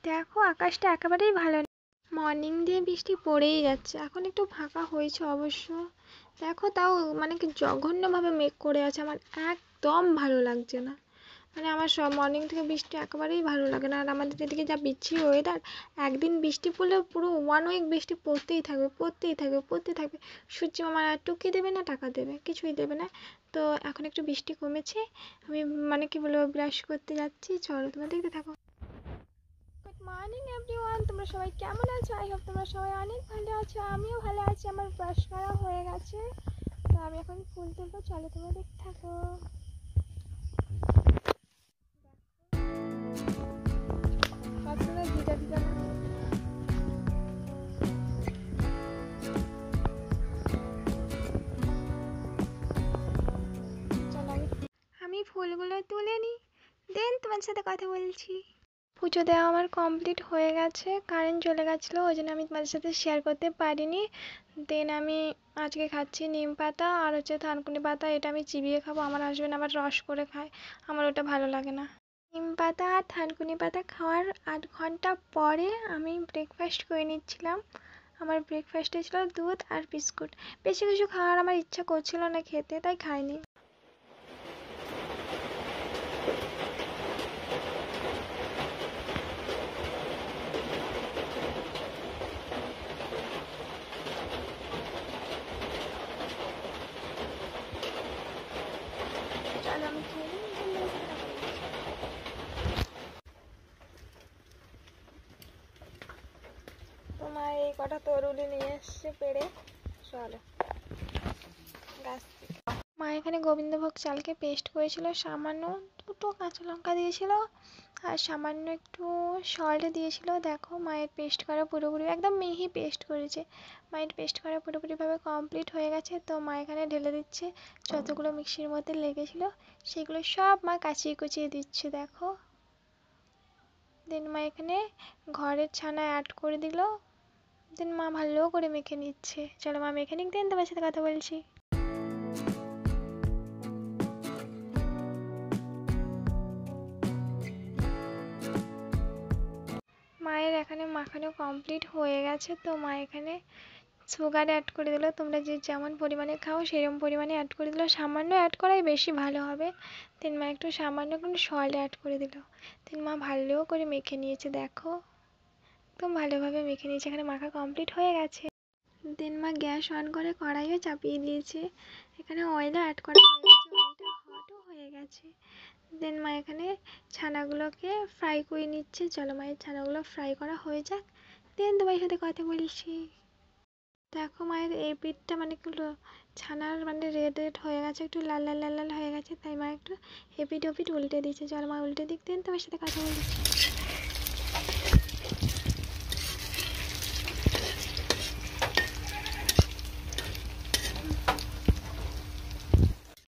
দেখো আকাশটা একেবারেই ভালো না, মর্নিং দিয়ে বৃষ্টি পড়েই যাচ্ছে, এখন একটু ফাঁকা হয়েছে অবশ্য। দেখো তাও মানে কি জঘন্যভাবে মেঘ করে আছে, আমার একদম ভালো লাগছে না। মানে আমার সব মর্নিং থেকে বৃষ্টি একেবারেই ভালো লাগে না। আর আমাদের এদিকে যা বিচ্ছিরি ওয়েদার, একদিন বৃষ্টি পড়লে পুরো 1 উইক বৃষ্টি পড়তেই থাকবে পড়তেই থাকবে পড়তেই থাকবে। সূর্য মামা আর টুকি দেবে না টাকা দেবে, কিছুই দেবে না। তো এখন একটু বৃষ্টি কমেছে, আমি মানে কি বলবো ব্রাশ করতে যাচ্ছি, চলো তোমরা দেখতে থাকো। গুড মর্নিং এভরিওয়ান, তোমরা সবাই কেমন আছো? আই হোপ তোমরা সবাই অনেক ভালো আছো, আমিও ভালো আছি। আমার ব্রাশ করা হয়ে গেছে, তো আমি এখন ফুল তুলবো, চলো তোমরা দেখতে থাকো। আমি ফুলগুলো তুলে নিই, দেন তোমার সাথে কথা বলছি। পুজো দেওয়া আমার কমপ্লিট হয়ে গেছে, কারেন্ট চলে গেছিলো, ওই জন্য আমি তোমাদের সাথে শেয়ার করতে পারিনি। দেন আমি আজকে খাচ্ছি নিম পাতা আর হচ্ছে থানকুনি পাতা, এটা আমি চিবিয়ে খাবো, আমার হাজবেন্ড আবার রস করে খায়, আমার ওটা ভালো লাগে না। নিম পাতা আর থানকুনি পাতা খাওয়ার 8 ঘন্টা পরে আমি ব্রেকফাস্ট করে নিচ্ছিলাম। আমার ব্রেকফাস্টে ছিল দুধ আর বিস্কুট, বেশি কিছু খাওয়ার আমার ইচ্ছা করছিল না খেতে, তাই খাইনি। চলো আমি খেয়ে নিই। তোমার এই কটা তরুলি নিয়ে এসছে পেড়ে, চলো গাছ থেকে। মা এখানে গোবিন্দভোগ চালকে পেস্ট করেছিল, সামান্য 2টো কাঁচা লঙ্কা দিয়েছিল আর সামান্য একটু সল্ট দিয়েছিল। দেখো মায়ের পেস্ট করা পুরোপুরি একদম মিহি পেস্ট করেছে, মায়ের পেস্ট করা পুরোপুরিভাবে কমপ্লিট হয়ে গেছে। তো মা এখানে ঢেলে দিচ্ছে, যতগুলো মিক্সির মধ্যে লেগেছিল সেগুলো সব মা কাচিয়ে কুচিয়ে দিচ্ছে দেখো। দেন মা এখানে ঘরের ছানা অ্যাড করে দিল, দেন মা ভালো করে মেখে নিচ্ছে। চলো মা মেখে নিক, দেন তোমার সাথে কথা বলছি। মায়ের এখানে মাখানো কমপ্লিট হয়ে গেছে, তো মা এখানে সুগার অ্যাড করে দিল, তোমরা যে যেমন পরিমাণে খাও সেরকম পরিমাণে অ্যাড করে দিল, সামান্য অ্যাড করাই বেশি ভালো হবে। দেন মা একটু সামান্য কোনো সল্ট অ্যাড করে দিল, দেন মা ভালো করে মেখে নিয়েছে দেখো, একদম ভালোভাবে মেখে নিয়েছে, এখানে মাখা কমপ্লিট হয়ে গেছে। দেন মা গ্যাস অন করে কড়াইও চাপিয়ে দিয়েছে, এখানে অয়েলও অ্যাড করা হয়ে গেছে, অয়েলটা হটও হয়ে গেছে। দেন মা এখানে ছানাগুলোকে ফ্রাই করে নিচ্ছে, চলো মায়ের ছানাগুলো ফ্রাই করা হয়ে যাক, দেন তোমার সাথে কথা বলছি। দেখো মায়ের এই পিঠটা মানে একটু ছানার মানে রেড রেড হয়ে গেছে, একটু লাল লাল লাল লাল হয়ে গেছে, তাই মা একটু এপিট ওপিট উল্টে দিচ্ছে, চলো মা উল্টে দিক, দেন তোমার সাথে কথা বলছি।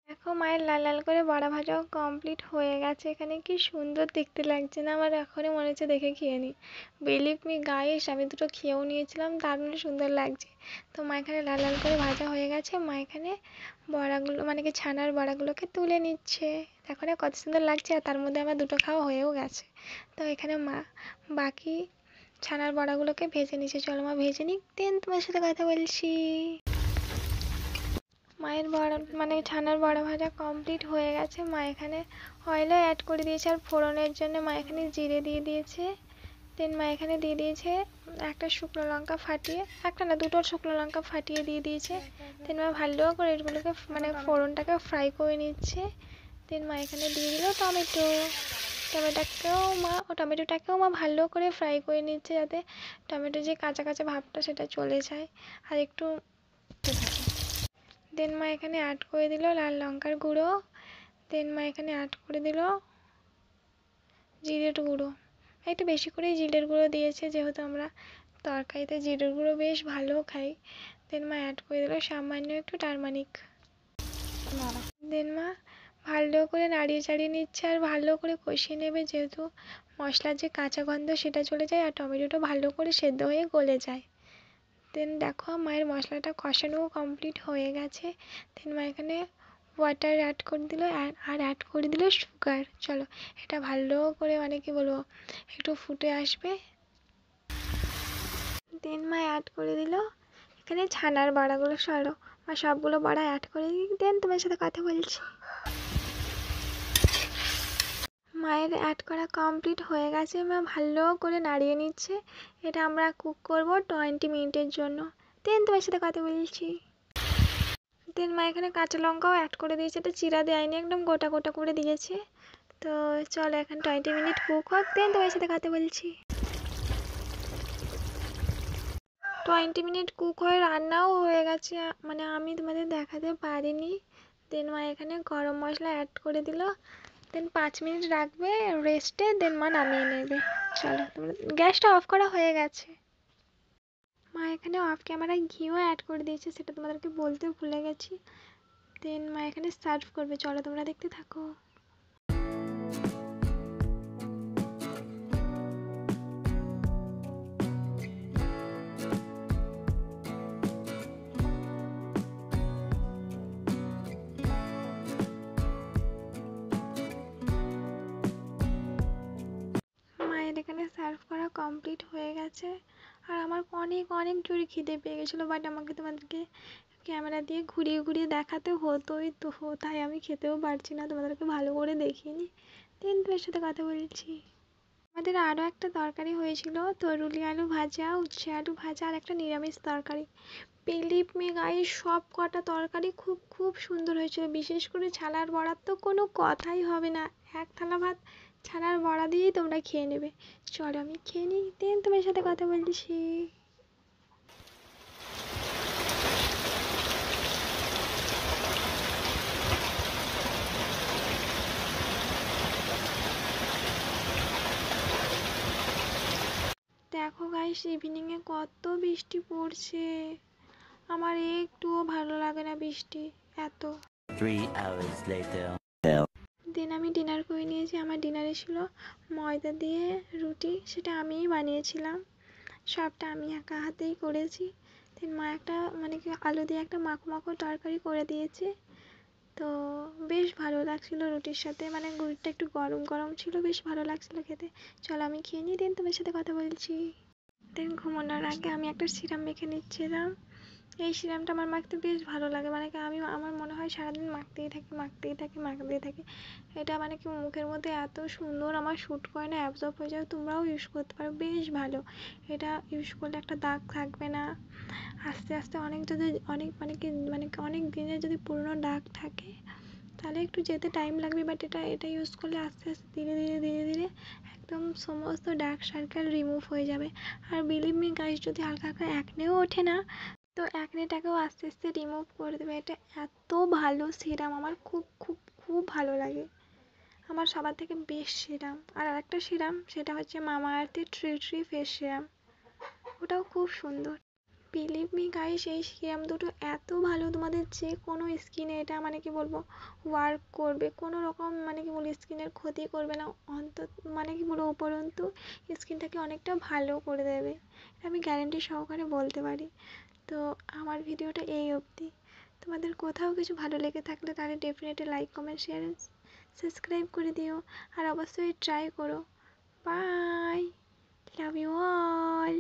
দেখো মায়ের লাল লাল করে বড়া ভাজাও কমপ্লিট হয়ে গেছে, এখানে কি সুন্দর দেখতে লাগছে না, আমার এখনই মনে হচ্ছে দেখে খেয়ে নিই। বিলিভ মি গাইস, আমি দুটো খেয়েও নিয়েছিলাম, দারুণ সুন্দর লাগছে। তো মা এখানে লাল লাল করে ভাজা হয়ে গেছে, মা এখানে বড়াগুলো মানে কি ছানার বড়াগুলোকে তুলে নিচ্ছে, দেখো না কত সুন্দর লাগছে, আর তার মধ্যে আমার দুটো খাওয়া হয়েও গেছে। তো এখানে মা বাকি ছানার বড়াগুলোকে ভেজে নিচ্ছে, চলো মা ভেজে নিক, দেন তোমার সাথে কথা বলছি। মায়ের বড়া মানে ছানার বড়া ভাজা কমপ্লিট হয়ে গেছে, মা এখানে অয়েলও অ্যাড করে দিয়েছে, আর ফোড়নের জন্য মা এখানে জিরে দিয়ে দিয়েছে। দেন মা এখানে দিয়ে দিয়েছে একটা শুকনো লঙ্কা ফাটিয়ে, একটা না 2টো শুকনো লঙ্কা ফাটিয়ে দিয়ে দিয়েছে। দেন মা ভালো করে এগুলোকে মানে ফোড়নটাকে ফ্রাই করে নিচ্ছে। দেন মা এখানে দিয়ে দিল টমেটো, টমেটোটাকেও মা ভালো করে ফ্রাই করে নিচ্ছে, যাতে টমেটো যে কাঁচা কাঁচা ভাবটা সেটা চলে যায় আর একটু। দেন মা এখানে অ্যাড করে দিল লাল লঙ্কার গুঁড়ো, দেন মা এখানে অ্যাড করে দিল জিরের গুঁড়ো, একটু বেশি করেই জিরের গুঁড়ো দিয়েছে, যেহেতু আমরা তরকারিতে জিরের গুঁড়ো বেশ ভালো খাই। দেন মা অ্যাড করে দিল সামান্য একটু টারমারিক, দেন মা ভালো করে নাড়িয়ে চাড়িয়ে নিচ্ছে আর ভালো করে কষিয়ে নেবে, যেহেতু মশলার যে কাঁচা গন্ধ সেটা চলে যায় আর টমেটোটা ভালো করে সেদ্ধ হয়ে গলে যায়। দেন দেখো মায়ের মশলাটা কষানো কমপ্লিট হয়ে গেছে, দেন মা এখানে ওয়াটার অ্যাড করে দিল আর অ্যাড করে দিল সুগার। চলো এটা ভালো করে মানে কি বলবো একটু ফুটে আসবে। দেন মা অ্যাড করে দিল এখানে ছানার বড়াগুলো। সরো মা সবগুলো বড়া অ্যাড করে দিই, দেন তোমার সাথে কথা বলছি। মায়ের অ্যাড করা কমপ্লিট হয়ে গেছে, মা ভালো করে নাড়িয়ে নিচ্ছে। এটা আমরা কুক করব 20 মিনিটের জন্য, দেন তোমার সাথে কথা বলছি। দেন মা এখানে কাঁচা লঙ্কাও অ্যাড করে দিয়েছে, এটা চিরা দেয়নি, একদম গোটা গোটা করে দিয়েছে। তো চলো এখন 20 মিনিট কুক হোক, দেন তোমার সাথে কথা বলছি। 20 মিনিট কুক হয়ে রান্নাও হয়ে গেছে, মানে আমি তোমাদের দেখাতে পারিনি। দেন মা এখানে গরম মশলা অ্যাড করে দিল, দেন 5 মিনিট রাখবে রেস্টে, দেন মা নামিয়ে নেবে। চলো গ্যাসটা অফ করা হয়ে গেছে। মা এখানে অফ ক্যামেরায় ঘিও অ্যাড করে দিয়েছে, সেটা তোমাদেরকে বলতে ভুলে গেছি। দেন মা এখানে সার্ভ করবে, চলো তোমরা দেখতে থাকো। মায়ের এখানে সার্ভ করা কমপ্লিট হয়ে গেছে, আর আমার অনেক অনেক জোরে খিদে পেয়ে গেছিলো, বাট আমাকে তোমাদেরকে ক্যামেরা দিয়ে ঘুরিয়ে ঘুরিয়ে দেখাতে হতোই তো, তাই আমি খেতেও পারছি না, তোমাদেরকে ভালো করে দেখিনি। দেন তোমার সাথে কথা বলছি। আমাদের আরও একটা তরকারি হয়েছিল, তরুলি আলু ভাজা, উচ্ছে আলু ভাজা, আর একটা নিরামিষ তরকারি। বিলিভ মি গাইস, সব কটা তরকারি খুব খুব সুন্দর হয়েছিল, বিশেষ করে ছানার বড়ার তো কোনো কথাই হবে না। এক থালা ভাত ছানার বড়া দিয়েই তোমরা খেয়ে নেবে। চলো আমি খেয়ে নিই, দেন তোমার সাথে কথা বলছি। দেখো গাইস ইভিনিংয়ে কত বৃষ্টি পড়ছে, আমার একটুও ভালো লাগে না বৃষ্টি এত। 3 hours later. দেন আমি ডিনার করে নিয়েছি, আমার ডিনারে ছিল ময়দা দিয়ে রুটি, সেটা আমিই বানিয়েছিলাম, সবটা আমি একা হাতেই করেছি। দেন মা একটা মানে কি আলু দিয়ে একটা মাখো মাখো তরকারি করে দিয়েছে, তো বেশ ভালো লাগছিলো রুটির সাথে, মানে রুটিটা একটু গরম গরম ছিল, বেশ ভালো লাগছিলো খেতে। চলো আমি খেয়ে নিই, দেন তোমার সাথে কথা বলছি। দেন ঘুমানোর আগে আমি একটা সিরাম মেখে নিচ্ছিলাম, এই সিরামটা আমার মাখতে বেশ ভালো লাগে, মানে কি আমি আমার মনে হয় সারাদিন মাখতেই থাকি মাখতেই থাকি মাখতেই থাকি। এটা মানে কি মুখের মধ্যে এত সুন্দর আমার শ্যুট করে না, অ্যাবজর্ব হয়ে যাবে, তোমরাও ইউজ করতে পারো, বেশ ভালো। এটা ইউজ করলে একটা দাগ থাকবে না, আস্তে আস্তে অনেক যদি অনেক অনেক দিনের যদি পুরনো দাগ থাকে তাহলে একটু যেতে টাইম লাগবে, বাট এটা ইউজ করলে আস্তে আস্তে ধীরে ধীরে ধীরে ধীরে একদম সমস্ত ডার্ক সার্কেল রিমুভ হয়ে যাবে। আর বিলিভ মি গাইস, যদি হালকা হালকা অ্যাকনেও ওঠে না, তো অ্যাকনেটাকেও আস্তে আস্তে রিমুভ করে দেবে। এটা এত ভালো সিরাম, আমার খুব খুব খুব ভালো লাগে, আমার সবার থেকে বেস্ট সিরাম। আর আরেকটা সিরাম, সেটা হচ্ছে মামা আর্থের ট্রি ফেস সিরাম, ওটাও খুব সুন্দর। বিলিভ মি গাইস, এই সিরাম দুটো এত ভালো, তোমাদের যে কোনো স্কিনে এটা মানে কি বলবো ওয়ার্ক করবে, কোনো রকম মানে কি বলবো স্কিনের ক্ষতি করবে না, অন্তত মানে কি বলবো উপরন্তু স্কিনটাকে অনেকটা ভালো করে দেবে, আমি গ্যারেন্টি সহকারে বলতে পারি। তো আমার ভিডিওটা এই অবধি, তোমাদের কোথাও কিছু ভালো লেগে থাকলে তাহলে definitely like comment share subscribe করে দিও, আর অবশ্যই ট্রাই করো। Bye, love you all.